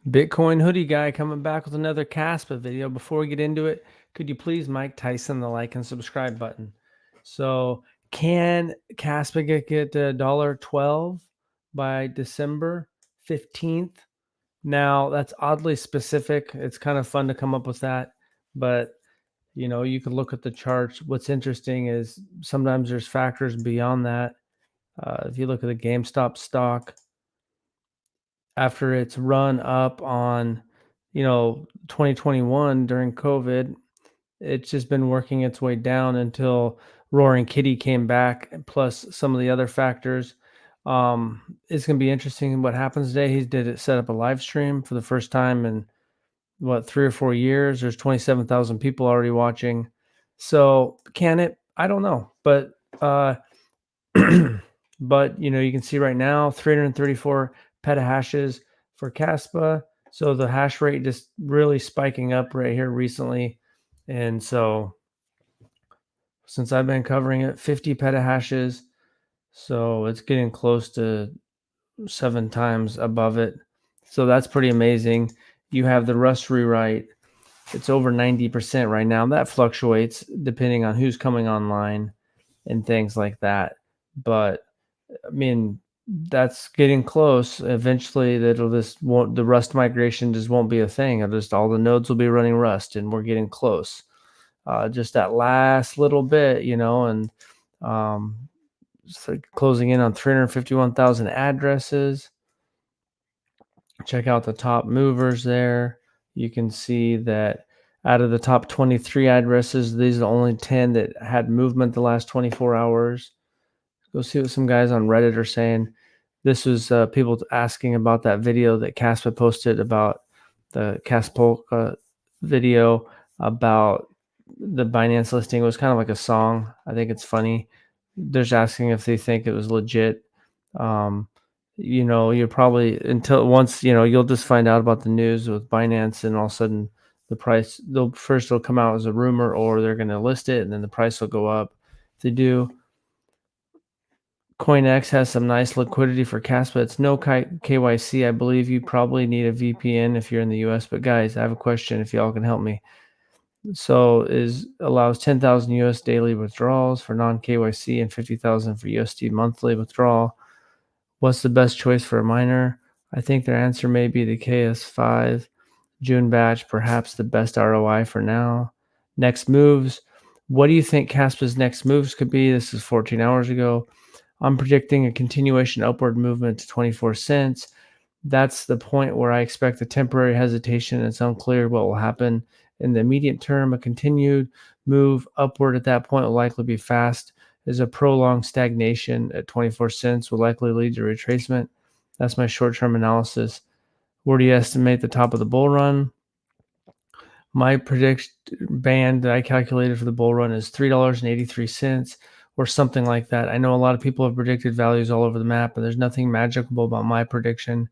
Bitcoin hoodie guy coming back with another KASPA video. Before we get into it, could you please Mike Tyson the like and subscribe button? So can KASPA get to $1.12 by December 15th? Now that's oddly specific. It's kind of fun to come up with that, but you could look at the charts. What's interesting is sometimes there's factors beyond that. If you look at the GameStop stock, after its run up on 2021 during COVID, it's just been working its way down until Roaring Kitty came back, plus some of the other factors. It's going to be interesting what happens today. He did set up a live stream for the first time in 3 or 4 years. There's 27,000 people already watching. So can it? I don't know, but but you can see right now 334 petahashes for KASPA. So the hash rate just really spiking up right here recently. And so since I've been covering it, 50 petahashes. So it's getting close to 7 times above it. So that's pretty amazing. You have the Rust rewrite. It's over 90% right now. That fluctuates depending on who's coming online and things like that. But I mean, that's getting close. Eventually, the Rust migration just won't be a thing. Just all the nodes will be running Rust, and we're getting close. Just that last little bit, and so closing in on 351,000 addresses. Check out the top movers there. You can see that out of the top 23 addresses, these are the only 10 that had movement the last 24 hours. Go see what some guys on Reddit are saying. This was people asking about that video that KASPA posted about the KASPA video about the Binance listing. It was kind of like a song. I think it's funny. They're just asking if they think it was legit. You're probably until once, you'll just find out about the news with Binance, and all of a sudden the price, it'll come out as a rumor, or they're going to list it and then the price will go up. If they do, CoinX has some nice liquidity for KASPA. It's no KYC. I believe you probably need a VPN if you're in the US. But guys, I have a question if y'all can help me. So allows 10,000 US daily withdrawals for non-KYC and 50,000 for USD monthly withdrawal. What's the best choice for a miner? I think their answer may be the KS5 June batch, perhaps the best ROI for now. Next moves. What do you think KASPA's next moves could be? This is 14 hours ago. I'm predicting a continuation upward movement to 24 cents. That's the point where I expect a temporary hesitation. It's unclear what will happen in the immediate term. A continued move upward at that point will likely be fast, as a prolonged stagnation at 24 cents will likely lead to retracement. That's my short-term analysis. Where do you estimate the top of the bull run? My prediction band that I calculated for the bull run is $3.83 or something like that. I know a lot of people have predicted values all over the map, and there's nothing magical about my prediction.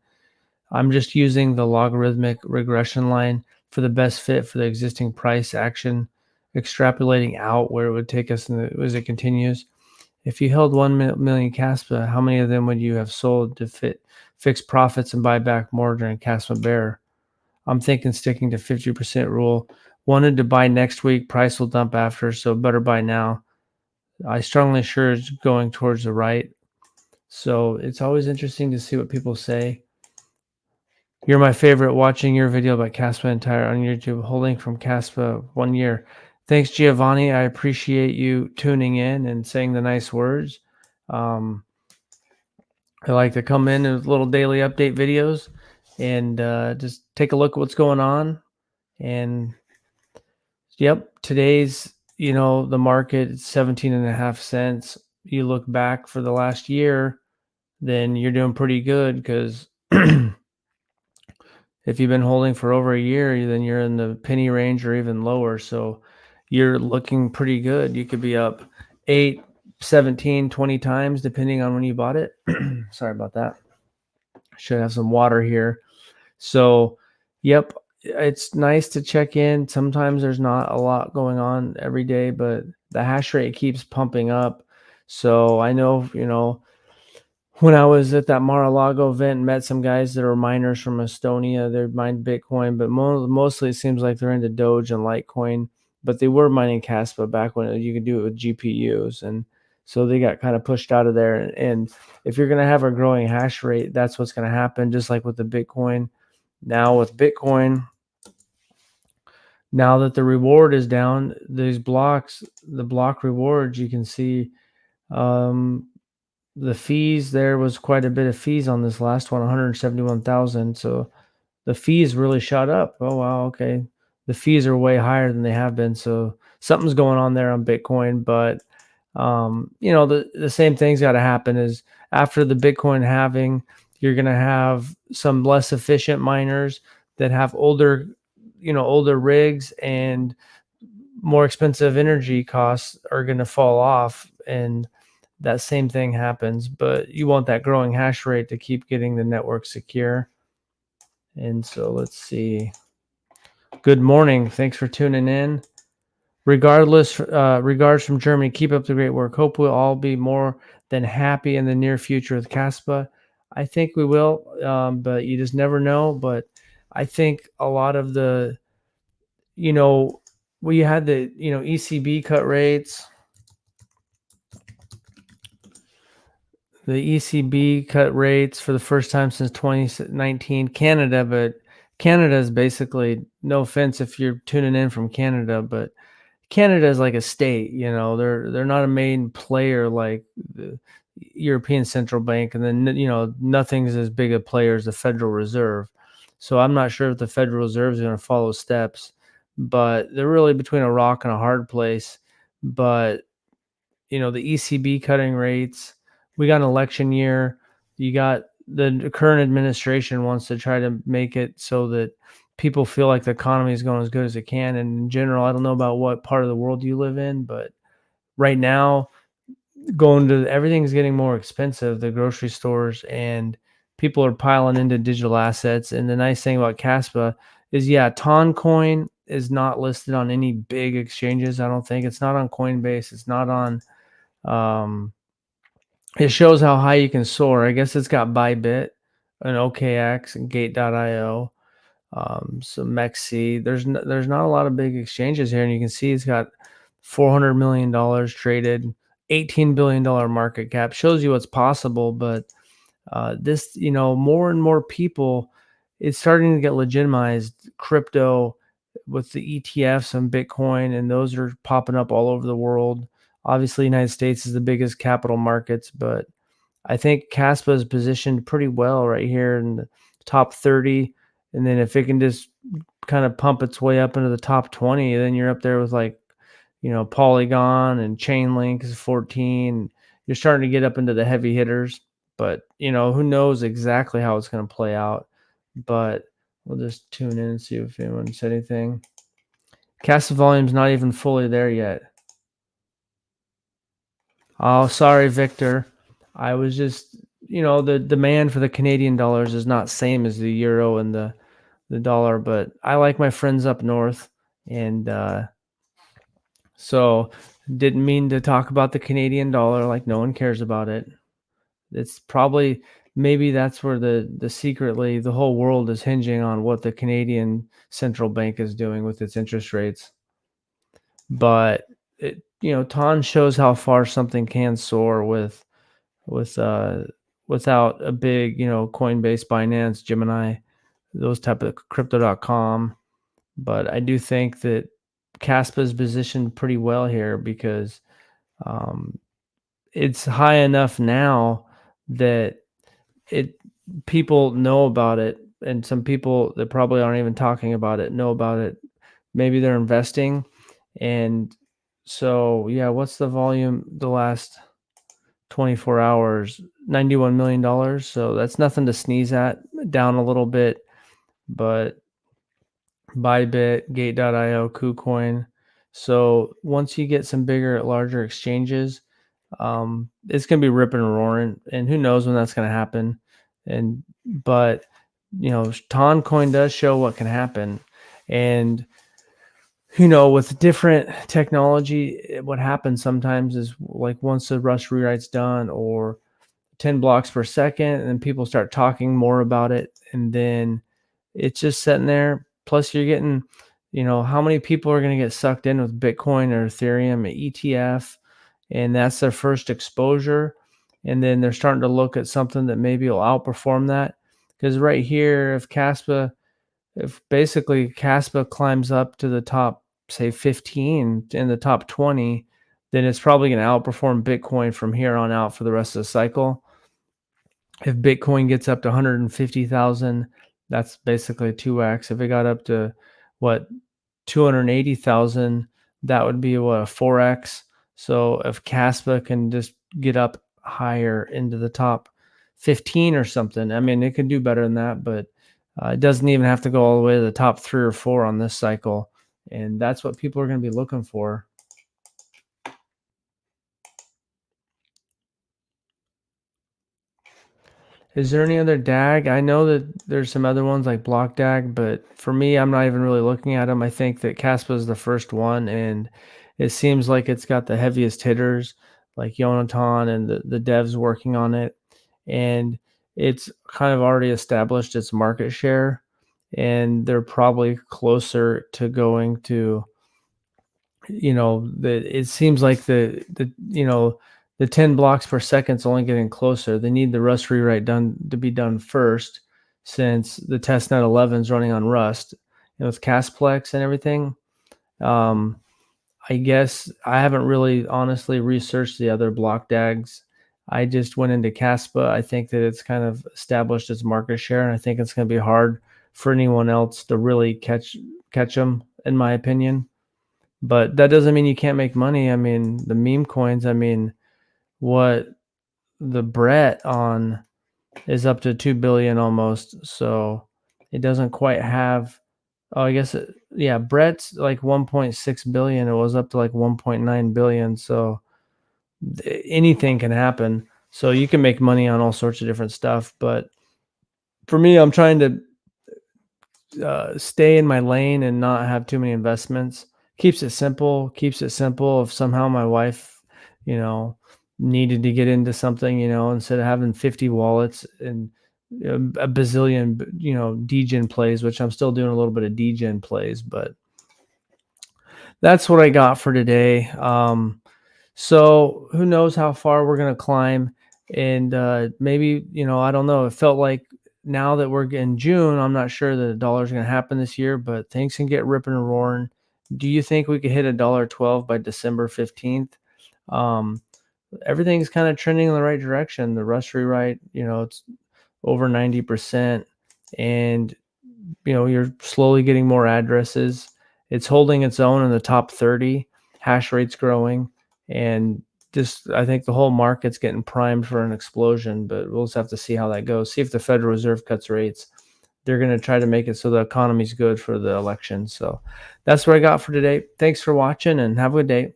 I'm just using the logarithmic regression line for the best fit for the existing price action, extrapolating out where it would take us as it continues. If you held 1 million KASPA, how many of them would you have sold to fix profits and buy back more during KASPA bear? I'm thinking sticking to 50% rule. Wanted to buy next week, price will dump after, so better buy now. I strongly sure it's going towards the right. So it's always interesting to see what people say. You're my favorite. Watching your video about KASPA entire on YouTube, holding from KASPA 1 year. Thanks, Giovanni. I appreciate you tuning in and saying the nice words. I like to come in with little daily update videos and just take a look at what's going on. And yep, today's, the market is 17.5 cents. You look back for the last year, then you're doing pretty good, because if you've been holding for over a year, then you're in the penny range or even lower. So you're looking pretty good. You could be up 8, 17, 20 times depending on when you bought it. Sorry about that. Should have some water here. So, yep, it's nice to check in. Sometimes there's not a lot going on every day, but the hash rate keeps pumping up. So I know, when I was at that Mar-a-Lago event, met some guys that are miners from Estonia. They mine Bitcoin, but mostly it seems like they're into Doge and Litecoin. But they were mining Caspa back when you could do it with GPUs, and so they got kind of pushed out of there. And if you're going to have a growing hash rate, that's what's going to happen. Just like with the Bitcoin. Now with Bitcoin, now that the reward is down, these blocks, the block rewards, you can see. Um, the fees, there was quite a bit of fees on this last one, 171,000. So the fees really shot up. Oh wow, okay. The fees are way higher than they have been. So something's going on there on Bitcoin. But the same thing's got to happen is after the Bitcoin halving, you're going to have some less efficient miners that have older rigs, and more expensive energy costs are going to fall off, and that same thing happens. But you want that growing hash rate to keep getting the network secure. And so let's see. Good morning. Thanks for tuning in. Regards from Germany. Keep up the great work. Hope we'll all be more than happy in the near future with KASPA. I think we will, but you just never know. But I think a lot of you know, we had the, ECB cut rates. The ECB cut rates for the first time since 2019. Canada, but Canada is basically, no offense if you're tuning in from Canada, but Canada is like a state. They're not a main player like the European Central Bank, and then nothing's as big a player as the Federal Reserve. So I'm not sure if the Federal Reserve is going to follow steps, but they're really between a rock and a hard place. But the ECB cutting rates. We got an election year. You got the current administration wants to try to make it so that people feel like the economy is going as good as it can. And in general, I don't know about what part of the world you live in, but right now, everything's getting more expensive, the grocery stores, and people are piling into digital assets. And the nice thing about Caspa is, Toncoin is not listed on any big exchanges. I don't think it's not on Coinbase. It's not on um, it shows how high you can soar. I guess it's got Bybit and OKX and Gate.io, some MEXC. There's not a lot of big exchanges here, and you can see it's got $400 million traded, $18 billion market cap. Shows you what's possible, but this, more and more people, it's starting to get legitimized crypto with the ETFs and Bitcoin, and those are popping up all over the world. Obviously, United States is the biggest capital markets, but I think Caspa is positioned pretty well right here in the top 30. And then if it can just kind of pump its way up into the top 20, then you're up there with like, Polygon and Chainlink is 14. You're starting to get up into the heavy hitters, but who knows exactly how it's going to play out. But we'll just tune in and see if anyone said anything. Caspa volume's not even fully there yet. Oh, sorry, Victor. I was just, the demand for the Canadian dollars is not same as the euro and the dollar, but I like my friends up north, and so didn't mean to talk about the Canadian dollar like no one cares about it. It's probably, maybe that's where the secretly the whole world is hinging on what the Canadian central bank is doing with its interest rates. But Ton shows how far something can soar without a big, Coinbase, Binance, Gemini, those type of crypto.com. But I do think that Caspa is positioned pretty well here because it's high enough now that it people know about it, and some people that probably aren't even talking about it know about it. Maybe they're investing, and so what's the volume the last 24 hours? $91 million. So that's nothing to sneeze at. Down a little bit, but Bybit, Gate.io, KuCoin. So once you get some bigger, larger exchanges, it's gonna be ripping and roaring, and who knows when that's gonna happen. But Toncoin does show what can happen, and with different technology, what happens sometimes is like once the Rust rewrite's done or 10 blocks per second, and then people start talking more about it, and then it's just sitting there. Plus, you're getting, how many people are going to get sucked in with Bitcoin or Ethereum, ETF, and that's their first exposure. And then they're starting to look at something that maybe will outperform that. Because right here, if basically KASPA climbs up to the top, say 15 in the top 20, then it's probably going to outperform Bitcoin from here on out for the rest of the cycle. If Bitcoin gets up to 150,000, that's basically 2x. If it got up to what, 280,000, that would be what, a 4x. So if KASPA can just get up higher into the top 15 or something, I mean, it could do better than that, but it doesn't even have to go all the way to the top 3 or 4 on this cycle. And that's what people are going to be looking for. Is there any other DAG? I know that there's some other ones like Block DAG, but for me, I'm not even really looking at them. I think that Caspa is the first one, and it seems like it's got the heaviest hitters, like Yonatan and the devs working on it. And it's kind of already established its market share, and they're probably closer to going to, it seems like the 10 blocks per second is only getting closer. They need the Rust rewrite done to be done first, since the testnet 11 is running on Rust, and with Casplex and everything. um I guess I haven't really honestly researched the other block DAGs. I just went into Caspa. I think that it's kind of established its market share, and I think it's going to be hard for anyone else to really catch them, in my opinion. But that doesn't mean you can't make money. I mean, the meme coins, I mean, what the Brett on is up to 2 billion almost. So it doesn't quite have, oh, I guess, yeah, Brett's like 1.6 billion. It was up to like 1.9 billion. So anything can happen. So you can make money on all sorts of different stuff. But for me, I'm trying to stay in my lane and not have too many investments. Keeps it simple. Keeps it simple. If somehow my wife, you know, needed to get into something, instead of having 50 wallets and a bazillion, degen plays, which I'm still doing a little bit of degen plays, but that's what I got for today. So who knows how far we're gonna climb, and maybe, I don't know. It felt like now that we're in June, I'm not sure that a dollar's gonna happen this year, but things can get ripping and roaring. Do you think we could hit $1.12 by December 15th? Um, Everything's kind of trending in the right direction. The Rust rewrite, it's over 90%, and you're slowly getting more addresses. It's holding its own in the top 30. Hash rate's growing, and just I think the whole market's getting primed for an explosion. But we'll just have to see how that goes. See if the Federal Reserve cuts rates. They're going to try to make it so the economy's good for the election. So that's what I got for today. Thanks for watching, and have a good day.